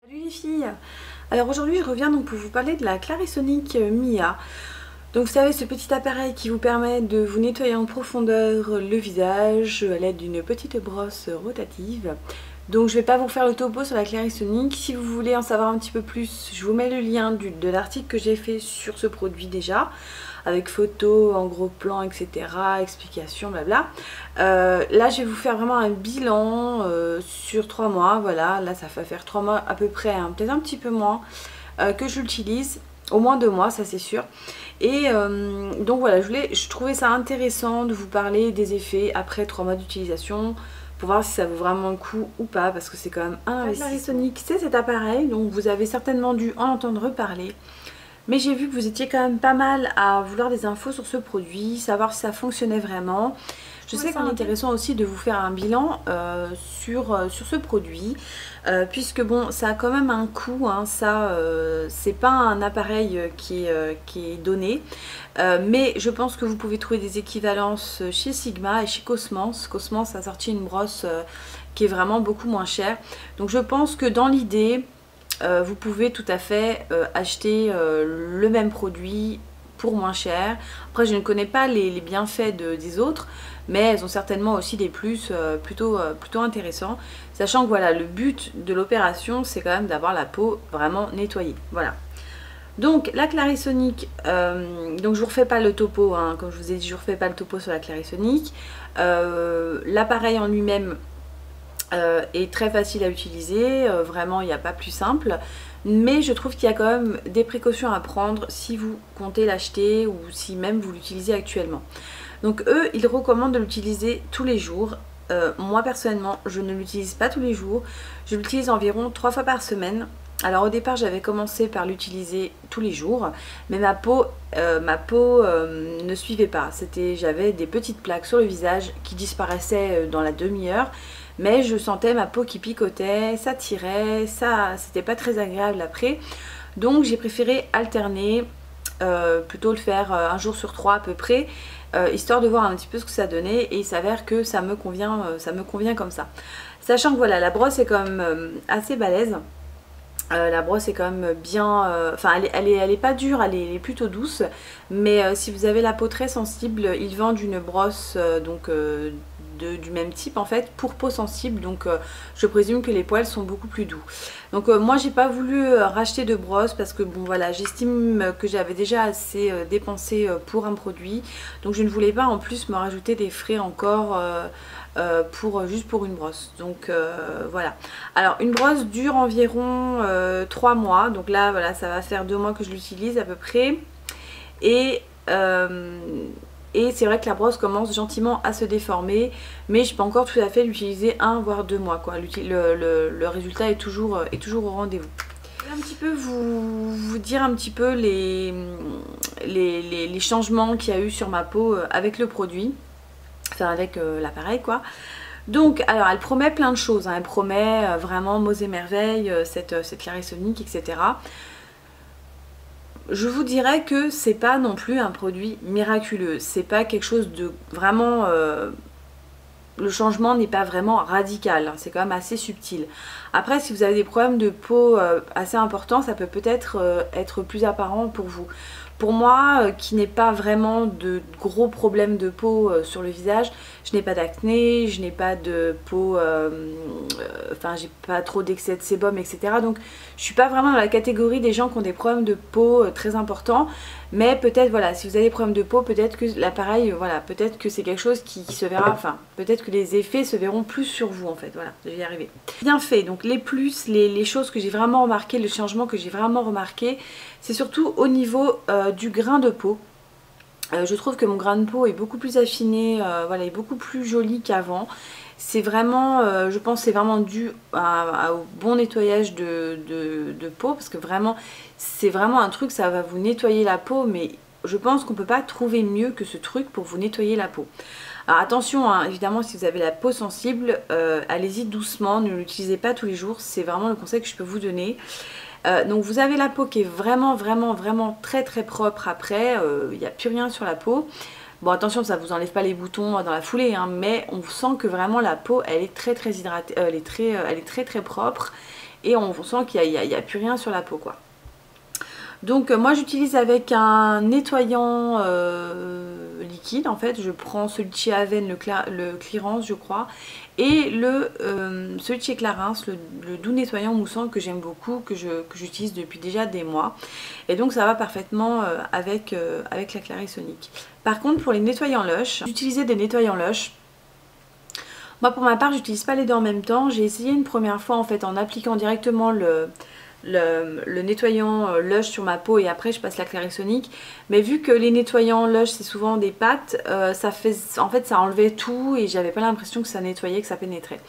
Salut les filles. Alors aujourd'hui je reviens donc pour vous parler de la Clarisonic Mia. Donc vous savez, ce petit appareil qui vous permet de vous nettoyer en profondeur le visage à l'aide d'une petite brosse rotative. Donc je vais pas vous faire le topo sur la Clarisonic. Si vous voulez en savoir un petit peu plus, je vous mets le lien de l'article que j'ai fait sur ce produit déjà, avec photos en gros plan, etc, explications, blabla. Là je vais vous faire vraiment un bilan sur 3 mois, voilà, là ça va faire 3 mois à peu près, hein, peut-être un petit peu moins, que je l'utilise, au moins 2 mois, ça c'est sûr. Et donc voilà, je trouvais ça intéressant de vous parler des effets après 3 mois d'utilisation, pour voir si ça vaut vraiment le coup ou pas, parce que c'est quand même un investissement. Clarisonic, c'est cet appareil, donc vous avez certainement dû en entendre parler. Mais j'ai vu que vous étiez quand même pas mal à vouloir des infos sur ce produit, savoir si ça fonctionnait vraiment. Je sais qu'il est intéressant aussi de vous faire un bilan sur ce produit, puisque bon, ça a quand même un coût, hein, ça c'est pas un appareil qui est donné, mais je pense que vous pouvez trouver des équivalences chez Sigma et chez Cosmans. Cosmans a sorti une brosse qui est vraiment beaucoup moins chère, donc je pense que dans l'idée, vous pouvez tout à fait acheter le même produit pour moins cher. Après je ne connais pas les bienfaits des autres, mais elles ont certainement aussi des plus plutôt intéressants, sachant que voilà, le but de l'opération c'est quand même d'avoir la peau vraiment nettoyée. Voilà. Donc la Clarisonic, donc je vous refais pas le topo, hein, comme je vous ai dit, je vous refais pas le topo sur la Clarisonic. L'appareil en lui-même est très facile à utiliser, vraiment il n'y a pas plus simple, mais je trouve qu'il y a quand même des précautions à prendre si vous comptez l'acheter ou si même vous l'utilisez actuellement. Donc eux, ils recommandent de l'utiliser tous les jours. Moi personnellement, je ne l'utilise pas tous les jours, je l'utilise environ 3 fois par semaine. Alors au départ j'avais commencé par l'utiliser tous les jours, mais ma peau ne suivait pas. J'avais des petites plaques sur le visage qui disparaissaient dans la demi-heure, mais je sentais ma peau qui picotait, ça tirait, c'était pas très agréable après. Donc j'ai préféré alterner, plutôt le faire un jour sur 3 à peu près, histoire de voir un petit peu ce que ça donnait, et il s'avère que ça me convient comme ça. Sachant que voilà, la brosse est quand même assez balèze. La brosse est quand même bien, enfin elle est pas dure, elle est plutôt douce, mais si vous avez la peau très sensible, ils vendent une brosse du même type en fait pour peau sensible, donc je présume que les poils sont beaucoup plus doux. Donc moi j'ai pas voulu racheter de brosse parce que bon voilà, j'estime que j'avais déjà assez dépensé pour un produit, donc je ne voulais pas en plus me rajouter des frais encore juste pour une brosse. Donc voilà. Alors une brosse dure environ 3 mois. Donc là voilà, ça va faire 2 mois que je l'utilise à peu près. Et c'est vrai que la brosse commence gentiment à se déformer, mais je peux encore tout à fait l'utiliser 1 voire 2 mois quoi. Le résultat est toujours au rendez-vous. Je vais un petit peu vous dire un petit peu les changements qu'il y a eu sur ma peau avec le produit. Enfin avec l'appareil quoi. Donc alors elle promet plein de choses, hein. Elle promet vraiment mots et merveilles, cette Clarisonic, etc. Je vous dirais que c'est pas non plus un produit miraculeux, c'est pas quelque chose de vraiment, le changement n'est pas vraiment radical, hein. C'est quand même assez subtil. Après si vous avez des problèmes de peau assez importants, ça peut peut-être être plus apparent pour vous. Pour moi, qui n'ai pas vraiment de gros problèmes de peau sur le visage, je n'ai pas d'acné, je n'ai pas de peau, enfin j'ai pas trop d'excès de sébum, etc. Donc je suis pas vraiment dans la catégorie des gens qui ont des problèmes de peau très importants. Mais peut-être voilà, si vous avez des problèmes de peau, peut-être que l'appareil, voilà, peut-être que c'est quelque chose qui se verra, enfin peut-être que les effets se verront plus sur vous en fait, voilà, je vais y arriver. Bien fait, donc les plus, les choses que j'ai vraiment remarqué, le changement que j'ai vraiment remarqué, c'est surtout au niveau du grain de peau. Je trouve que mon grain de peau est beaucoup plus affiné, voilà, est beaucoup plus joli qu'avant. C'est vraiment, je pense c'est vraiment dû au bon nettoyage de peau, parce que vraiment, c'est vraiment un truc, ça va vous nettoyer la peau, mais je pense qu'on ne peut pas trouver mieux que ce truc pour vous nettoyer la peau. Alors attention, hein, évidemment si vous avez la peau sensible, allez-y doucement, ne l'utilisez pas tous les jours, c'est vraiment le conseil que je peux vous donner. Donc vous avez la peau qui est vraiment très propre après, il n'y a plus rien sur la peau. Bon attention, ça ne vous enlève pas les boutons dans la foulée, hein, mais on sent que vraiment la peau elle est très hydratée, elle est très propre. et on sent qu'il n'y a plus rien sur la peau quoi. Donc moi j'utilise avec un nettoyant liquide en fait, je prends celui de chez Aven, le Clearance je crois, et celui de chez Clarins, le doux nettoyant moussant que j'aime beaucoup, que j'utilise depuis déjà des mois. Et donc ça va parfaitement avec la Clarisonic. Par contre pour les nettoyants Lush, j'utilisais des nettoyants Lush. Moi pour ma part j'utilise pas les deux en même temps, j'ai essayé une première fois en fait en appliquant directement le nettoyant Lush sur ma peau et après je passe la Clarisonic, mais vu que les nettoyants Lush c'est souvent des pâtes, en fait ça enlevait tout et j'avais pas l'impression que ça nettoyait, que ça pénétrait.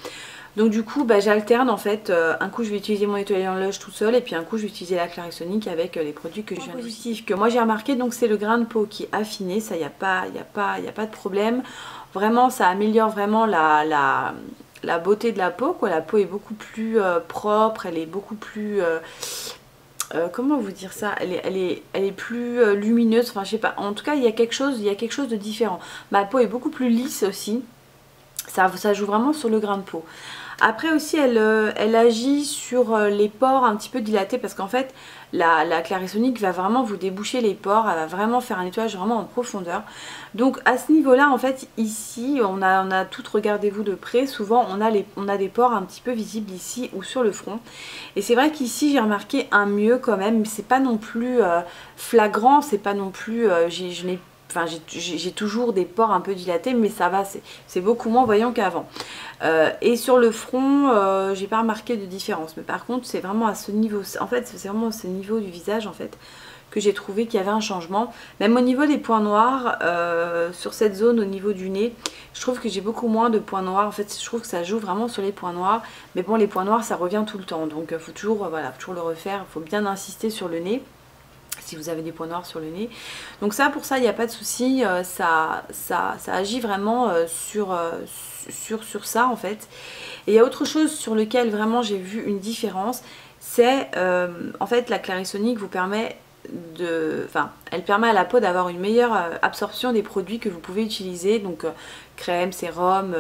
Donc du coup j'alterne en fait, un coup je vais utiliser mon nettoyant Lush tout seul et puis un coup je vais utiliser la Clarisonic avec les produits que je viens d'utiliser. Que moi j'ai remarqué, donc c'est le grain de peau qui est affiné, ça y a pas de problème. Vraiment ça améliore vraiment la beauté de la peau quoi. La peau est beaucoup plus propre, elle est beaucoup plus comment vous dire ça, elle est plus lumineuse, enfin je sais pas, en tout cas il y a quelque chose de différent. Ma peau est beaucoup plus lisse aussi, ça joue vraiment sur le grain de peau. Après aussi elle agit sur les pores un petit peu dilatés parce qu'en fait la Clarisonic va vraiment vous déboucher les pores, elle va vraiment faire un nettoyage vraiment en profondeur. Donc à ce niveau là en fait ici on a tout, regardez-vous de près, souvent on a des pores un petit peu visibles ici ou sur le front. Et c'est vrai qu'ici j'ai remarqué un mieux quand même, mais c'est pas non plus flagrant, c'est pas non plus, j'ai toujours des pores un peu dilatés, mais ça va, c'est beaucoup moins voyant qu'avant. Et sur le front, j'ai pas remarqué de différence. Mais par contre, c'est vraiment à ce niveau, en fait, c'est vraiment à ce niveau du visage, en fait, que j'ai trouvé qu'il y avait un changement. Même au niveau des points noirs, sur cette zone, au niveau du nez, je trouve que j'ai beaucoup moins de points noirs. En fait, je trouve que ça joue vraiment sur les points noirs. Mais bon, les points noirs, ça revient tout le temps. Donc, il faut toujours, voilà, toujours le refaire. Il faut bien insister sur le nez, si vous avez des points noirs sur le nez. Donc ça, pour ça, il n'y a pas de souci, ça agit vraiment sur ça en fait. Et il y a autre chose sur lequel vraiment j'ai vu une différence, c'est en fait la Clarisonic vous permet elle permet à la peau d'avoir une meilleure absorption des produits que vous pouvez utiliser, donc crème, sérum,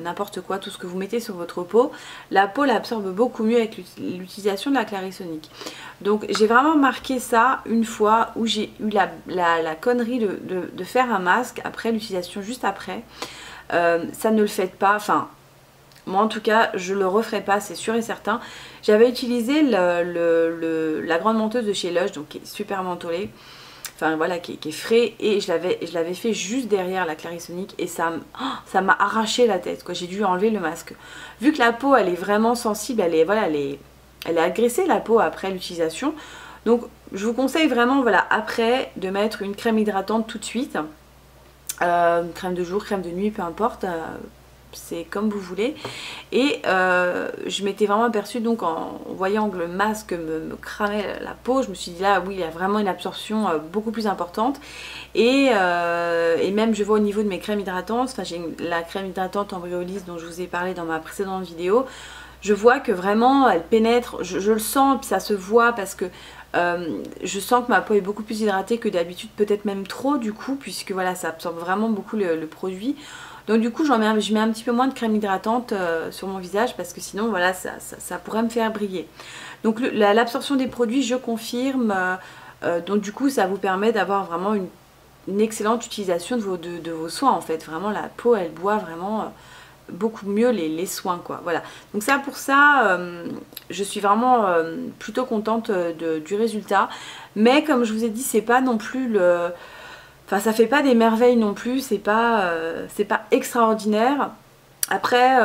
n'importe quoi, tout ce que vous mettez sur votre peau, la peau l'absorbe beaucoup mieux avec l'utilisation de la Clarisonic. Donc j'ai vraiment marqué ça une fois où j'ai eu la connerie de faire un masque après l'utilisation, juste après. Ça ne le faites pas, enfin moi en tout cas je le referai pas, c'est sûr et certain. J'avais utilisé la grande menteuse de chez Lush, donc qui est super mentholée, enfin voilà, qui est frais, et je l'avais fait juste derrière la Clarisonic et ça m'a arraché la tête quoi. J'ai dû enlever le masque vu que la peau elle est vraiment sensible, elle est agressée la peau après l'utilisation. Donc je vous conseille vraiment voilà après de mettre une crème hydratante tout de suite, crème de jour, crème de nuit, peu importe, c'est comme vous voulez. Et je m'étais vraiment aperçue, donc en voyant que le masque me cramait la peau, je me suis dit là oui il y a vraiment une absorption beaucoup plus importante. Et même je vois au niveau de mes crèmes hydratantes, enfin j'ai la crème hydratante Embryolisse dont je vous ai parlé dans ma précédente vidéo, je vois que vraiment elle pénètre, je le sens, puis ça se voit parce que je sens que ma peau est beaucoup plus hydratée que d'habitude, peut-être même trop du coup, puisque voilà ça absorbe vraiment beaucoup le produit. Donc du coup je mets un petit peu moins de crème hydratante sur mon visage parce que sinon voilà ça pourrait me faire briller. Donc l'absorption des produits je confirme, donc du coup ça vous permet d'avoir vraiment une excellente utilisation de vos soins en fait. Vraiment la peau elle boit vraiment beaucoup mieux les soins quoi, voilà. Donc ça pour ça je suis vraiment plutôt contente du résultat, mais comme je vous ai dit c'est pas non plus enfin ça fait pas des merveilles non plus, c'est pas extraordinaire. Après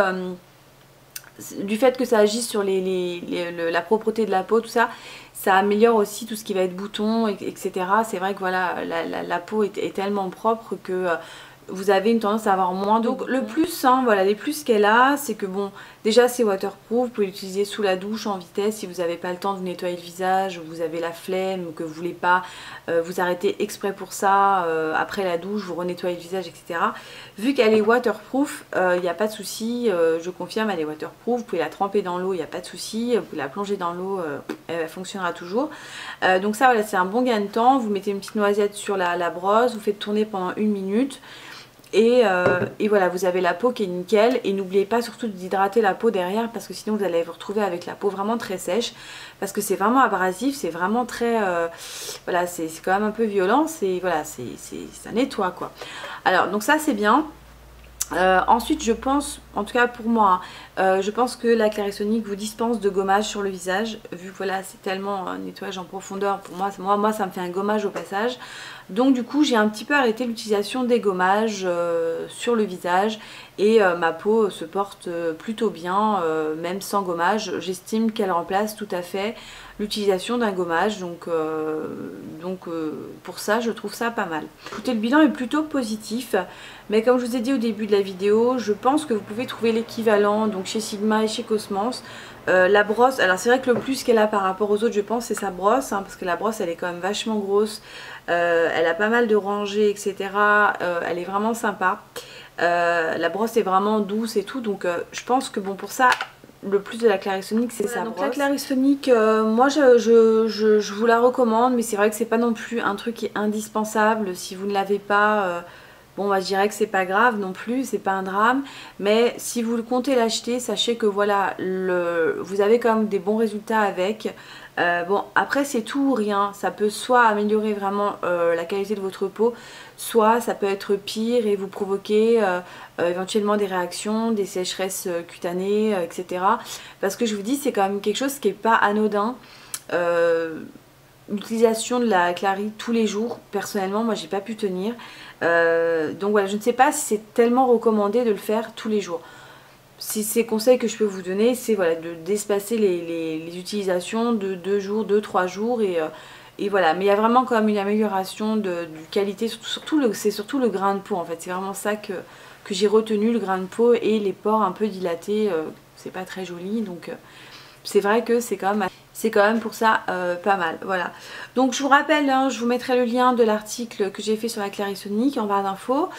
du fait que ça agisse sur la propreté de la peau, tout ça, ça améliore aussi tout ce qui va être boutons, etc. C'est vrai que voilà la peau est tellement propre que vous avez une tendance à avoir moins de... Donc le plus, hein, voilà, les plus qu'elle a, c'est que bon, déjà c'est waterproof, vous pouvez l'utiliser sous la douche en vitesse si vous n'avez pas le temps de vous nettoyer le visage, ou vous avez la flemme, ou que vous voulez pas vous arrêter exprès pour ça, après la douche, vous renettoyez le visage, etc. Vu qu'elle est waterproof, il n'y a pas de souci, je confirme, elle est waterproof, vous pouvez la tremper dans l'eau, il n'y a pas de souci, vous pouvez la plonger dans l'eau, elle fonctionnera toujours. Donc ça voilà, c'est un bon gain de temps, vous mettez une petite noisette sur la brosse, vous faites tourner pendant 1 minute. et voilà, vous avez la peau qui est nickel. Et n'oubliez pas surtout d'hydrater la peau derrière, parce que sinon vous allez vous retrouver avec la peau vraiment très sèche, parce que c'est vraiment abrasif, c'est vraiment très voilà, c'est quand même un peu violent, c'est voilà, ça nettoie quoi. Alors donc ça c'est bien. Ensuite je pense, en tout cas pour moi, je pense que la Clarisonic vous dispense de gommage sur le visage, vu que voilà c'est tellement un nettoyage en profondeur. Pour moi, ça me fait un gommage au passage. Donc du coup j'ai un petit peu arrêté l'utilisation des gommages sur le visage, et ma peau se porte plutôt bien, même sans gommage. J'estime qu'elle remplace tout à fait l'utilisation d'un gommage, donc pour ça je trouve ça pas mal. Écoutez, le bilan est plutôt positif, mais comme je vous ai dit au début de la vidéo, je pense que vous pouvez trouver l'équivalent donc chez Sigma et chez Cosmos. La brosse, alors c'est vrai que le plus qu'elle a par rapport aux autres, je pense, c'est sa brosse, hein, parce que la brosse elle est quand même vachement grosse, elle a pas mal de rangées, etc. Elle est vraiment sympa. La brosse est vraiment douce et tout, donc je pense que bon, pour ça le plus de la Clarisonic c'est sa brosse. La Clarisonic, moi je vous la recommande, mais c'est vrai que c'est pas non plus un truc qui est indispensable. Si vous ne l'avez pas, bon bah je dirais que c'est pas grave non plus, c'est pas un drame. Mais si vous comptez l'acheter, sachez que voilà, vous avez quand même des bons résultats avec. Bon après c'est tout ou rien, ça peut soit améliorer vraiment la qualité de votre peau, soit ça peut être pire et vous provoquer éventuellement des réactions, des sécheresses cutanées, etc. Parce que je vous dis, c'est quand même quelque chose qui n'est pas anodin. L'utilisation de la Clary tous les jours, personnellement moi j'ai pas pu tenir. Donc voilà, je ne sais pas si c'est tellement recommandé de le faire tous les jours. Si ces conseils que je peux vous donner, c'est voilà, d'espacer les utilisations de 2 jours, 2-3 jours, et voilà. Mais il y a vraiment quand même une amélioration de qualité, c'est surtout le grain de peau en fait. C'est vraiment ça que j'ai retenu, le grain de peau et les pores un peu dilatés. C'est pas très joli, donc c'est vrai que c'est quand même pour ça pas mal. Voilà. Donc je vous rappelle, hein, je vous mettrai le lien de l'article que j'ai fait sur la Clarisonic en barre d'infos.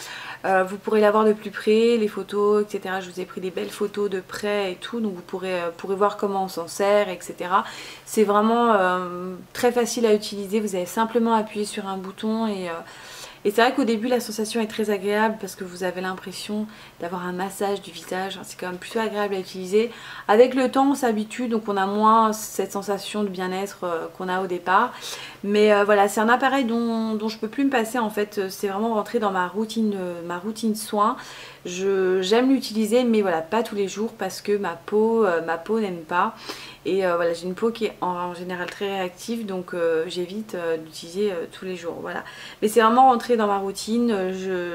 Vous pourrez la voir de plus près, les photos, etc. Je vous ai pris des belles photos de près et tout, donc vous pourrez voir comment on s'en sert, etc. C'est vraiment très facile à utiliser. Vous avez simplement appuyé sur un bouton, et c'est vrai qu'au début la sensation est très agréable parce que vous avez l'impression d'avoir un massage du visage. C'est quand même plutôt agréable à utiliser. Avec le temps on s'habitue, donc on a moins cette sensation de bien-être qu'on a au départ. Mais voilà, c'est un appareil dont je peux plus me passer en fait. C'est vraiment rentré dans ma routine soin. J'aime l'utiliser, mais voilà, pas tous les jours parce que ma peau n'aime pas. Et voilà, j'ai une peau qui est en général très réactive, donc j'évite d'utiliser tous les jours. Voilà. Mais c'est vraiment rentré dans ma routine.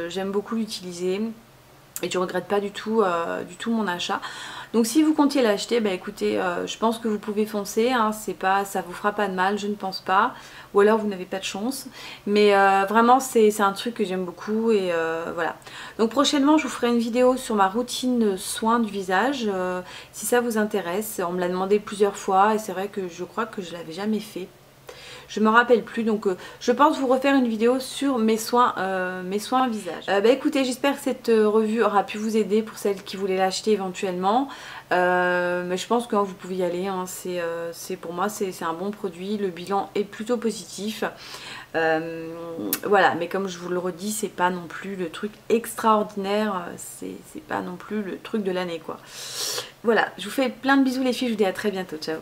J'aime beaucoup l'utiliser. Et je regrette pas du tout mon achat. Donc si vous comptiez l'acheter, bah écoutez, je pense que vous pouvez foncer, hein, ça vous fera pas de mal, je ne pense pas. Ou alors vous n'avez pas de chance. Mais vraiment c'est un truc que j'aime beaucoup, et voilà. Donc prochainement je vous ferai une vidéo sur ma routine soin du visage, si ça vous intéresse. On me l'a demandé plusieurs fois et c'est vrai que je crois que je l'avais jamais fait. Je me rappelle plus, donc je pense vous refaire une vidéo sur mes soins visage. Bah écoutez, j'espère que cette revue aura pu vous aider pour celles qui voulaient l'acheter éventuellement. Mais je pense que vous pouvez y aller, hein. Pour moi c'est un bon produit, le bilan est plutôt positif. Voilà, mais comme je vous le redis, c'est pas non plus le truc extraordinaire, c'est pas non plus le truc de l'année quoi. Voilà, je vous fais plein de bisous les filles, je vous dis à très bientôt, ciao.